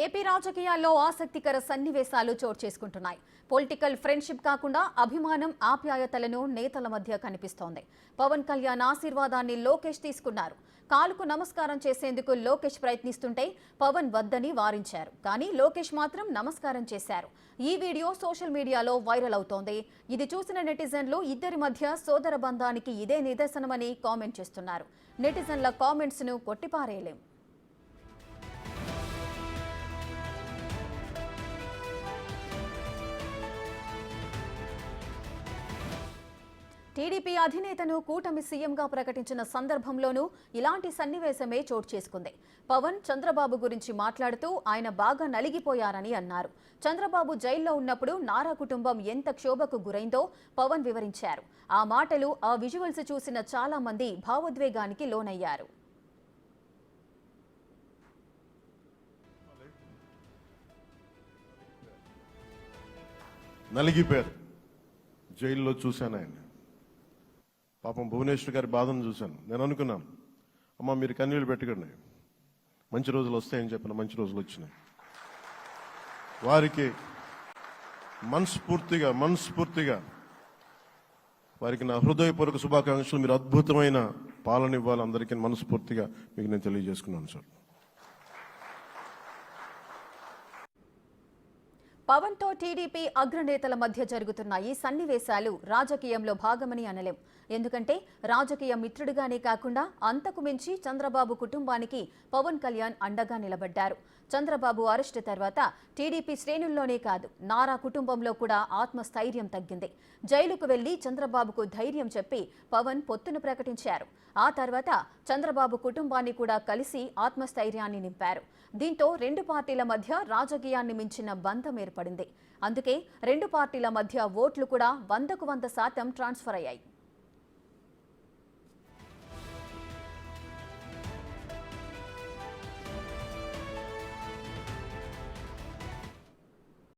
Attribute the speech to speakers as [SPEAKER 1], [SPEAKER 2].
[SPEAKER 1] AP రాజకీయాల్లో ఆసక్తికర సన్నివేశాలు చోటు చేసుకుంటున్నాయి. పొలిటికల్ ఫ్రెండ్షిప్ కాకుండా అభిమానం, ఆప్యాయతలను నేతల మధ్య కనిపిస్తోంది. పవన్ కళ్యాణ్ ఆశీర్వాదాన్ని లోకేష్ తీసుకున్నారు. కాలుకు నమస్కారం చేసేందుకు లోకేష్ ప్రయత్నిస్తుంటే పవన్ వద్దని వారించారు. కానీ లోకేష్ మాత్రం నమస్కారం చేశారు. ఈ వీడియో సోషల్ మీడియాలో వైరల్ అవుతోంది. ఇది చూసిన నెటిజన్లు ఇద్దరి మధ్య సోదర బంధానికి ఇదే నిదర్శనమని కామెంట్ చేస్తున్నారు. నెటిజన్ల కామెంట్స్ ను కొట్టిపారేయలేం. టీడీపీ అధినేతను కూటమి సీఎంగా ప్రకటించిన సందర్భంలోనూ ఇలాంటి సన్నివేశమే చోటు చేసుకుంది. పవన్ చంద్రబాబు గురించి మాట్లాడుతూ ఆయన బాగా నలిగిపోయారని అన్నారు. చంద్రబాబు జైల్లో ఉన్నప్పుడు నారా కుటుంబం ఎంత క్షోభకు గురైందో పవన్ వివరించారు. ఆ మాటలు, ఆ విజువల్స్ చూసిన చాలా మంది భావోద్వేగానికి లోనయ్యారు.
[SPEAKER 2] నలిగిపోయారు. జైల్లో చూశాను ఆయన. పాపం భువనేశ్వర్ గారి బాధను చూశాను. నేను అనుకున్నాను, అమ్మ మీరు కన్నీళ్ళు పెట్టకండి, మంచి రోజులు వస్తాయని చెప్పిన మంచి రోజులు వచ్చినాయి. వారికి మనస్ఫూర్తిగా వారికి నా హృదయపూర్వక శుభాకాంక్షలు. మీరు అద్భుతమైన పాలన ఇవ్వాలి అందరికీ మనస్ఫూర్తిగా మీకు నేను తెలియజేసుకున్నాను సార్.
[SPEAKER 1] పవన్ తో టీడీపీ అగ్రనేతల మధ్య జరుగుతున్న ఈ సన్నివేశాలు రాజకీయంలో భాగమని అనలేం. ఎందుకంటే రాజకీయ మిత్రుడిగానే కాకుండా అంతకు మించి చంద్రబాబు కుటుంబానికి పవన్ కళ్యాణ్ అండగా నిలబడ్డారు. చంద్రబాబు అరెస్టు తర్వాత టీడీపీ శ్రేణుల్లోనే కాదు, నారా కుటుంబంలో కూడా ఆత్మస్థైర్యం తగ్గింది. జైలుకు వెళ్లి చంద్రబాబుకు ధైర్యం చెప్పి పవన్ పొత్తును ప్రకటించారు. ఆ తర్వాత చంద్రబాబు కుటుంబాన్ని కూడా కలిసి ఆత్మస్థైర్యాన్ని నింపారు. దీంతో రెండు పార్టీల మధ్య రాజకీయాన్ని మించిన బంధం ఏర్పడింది. అందుకే రెండు పార్టీల మధ్య ఓట్లు కూడా 100% ట్రాన్స్ఫర్ అయ్యాయి.